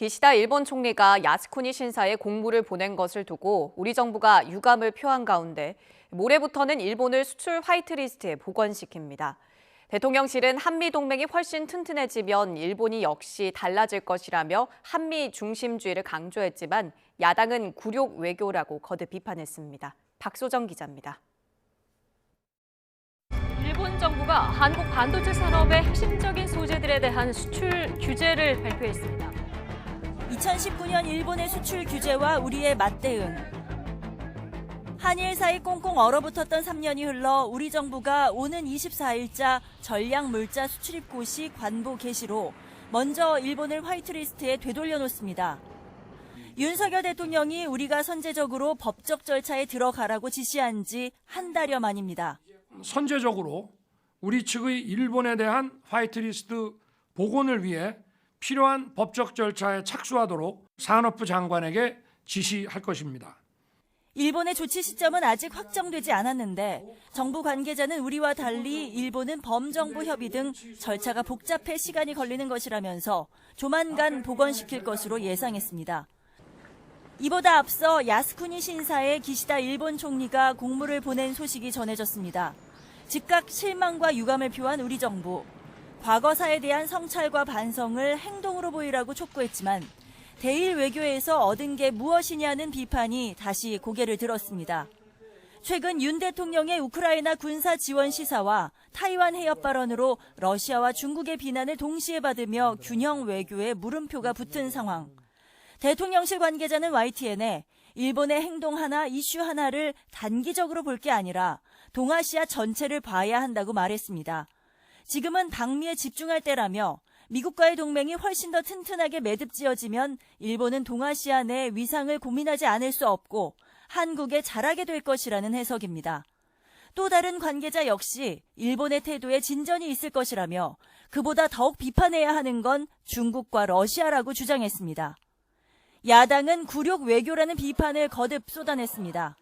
기시다 일본 총리가 야스쿠니 신사에 공물을 보낸 것을 두고 우리 정부가 유감을 표한 가운데 모레부터는 일본을 수출 화이트리스트에 복원시킵니다. 대통령실은 한미 동맹이 훨씬 튼튼해지면 일본이 역시 달라질 것이라며 한미 중심주의를 강조했지만 야당은 굴욕 외교라고 거듭 비판했습니다. 박소정 기자입니다. 일본 정부가 한국 반도체 산업의 핵심적인 소재들에 대한 수출 규제를 발표했습니다. 2019년 일본의 수출 규제와 우리의 맞대응. 한일 사이 꽁꽁 얼어붙었던 3년이 흘러 우리 정부가 오는 24일자 전략물자 수출입 고시 관보 개시로 먼저 일본을 화이트리스트에 되돌려 놓습니다. 윤석열 대통령이 우리가 선제적으로 법적 절차에 들어가라고 지시한 지 한 달여 만입니다. 선제적으로 우리 측의 일본에 대한 화이트리스트 복원을 위해 필요한 법적 절차에 착수하도록 산업부 장관에게 지시할 것입니다. 일본의 조치 시점은 아직 확정되지 않았는데 정부 관계자는 우리와 달리 일본은 범정부 협의 등 절차가 복잡해 시간이 걸리는 것이라면서 조만간 복원시킬 것으로 예상했습니다. 이보다 앞서 야스쿠니 신사에 기시다 일본 총리가 공물을 보낸 소식이 전해졌습니다. 즉각 실망과 유감을 표한 우리 정부. 과거사에 대한 성찰과 반성을 행동으로 보이라고 촉구했지만 대일 외교에서 얻은 게 무엇이냐는 비판이 다시 고개를 들었습니다. 최근 윤 대통령의 우크라이나 군사 지원 시사와 타이완 해협 발언으로 러시아와 중국의 비난을 동시에 받으며 균형 외교에 물음표가 붙은 상황. 대통령실 관계자는 YTN에 일본의 행동 하나, 이슈 하나를 단기적으로 볼 게 아니라 동아시아 전체를 봐야 한다고 말했습니다. 지금은 방미에 집중할 때라며 미국과의 동맹이 훨씬 더 튼튼하게 매듭지어지면 일본은 동아시아 내 위상을 고민하지 않을 수 없고 한국에 잘하게 될 것이라는 해석입니다. 또 다른 관계자 역시 일본의 태도에 진전이 있을 것이라며 그보다 더욱 비판해야 하는 건 중국과 러시아라고 주장했습니다. 야당은 굴욕 외교라는 비판을 거듭 쏟아냈습니다.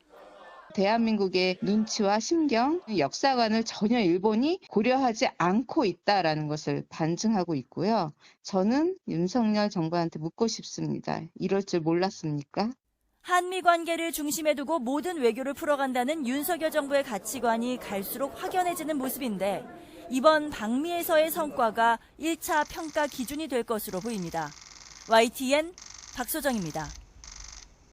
대한민국의 눈치와 심경, 역사관을 전혀 일본이 고려하지 않고 있다라는 것을 반증하고 있고요. 저는 윤석열 정부한테 묻고 싶습니다. 이럴 줄 몰랐습니까? 한미 관계를 중심에 두고 모든 외교를 풀어간다는 윤석열 정부의 가치관이 갈수록 확연해지는 모습인데 이번 방미에서의 성과가 1차 평가 기준이 될 것으로 보입니다. YTN 박소정입니다.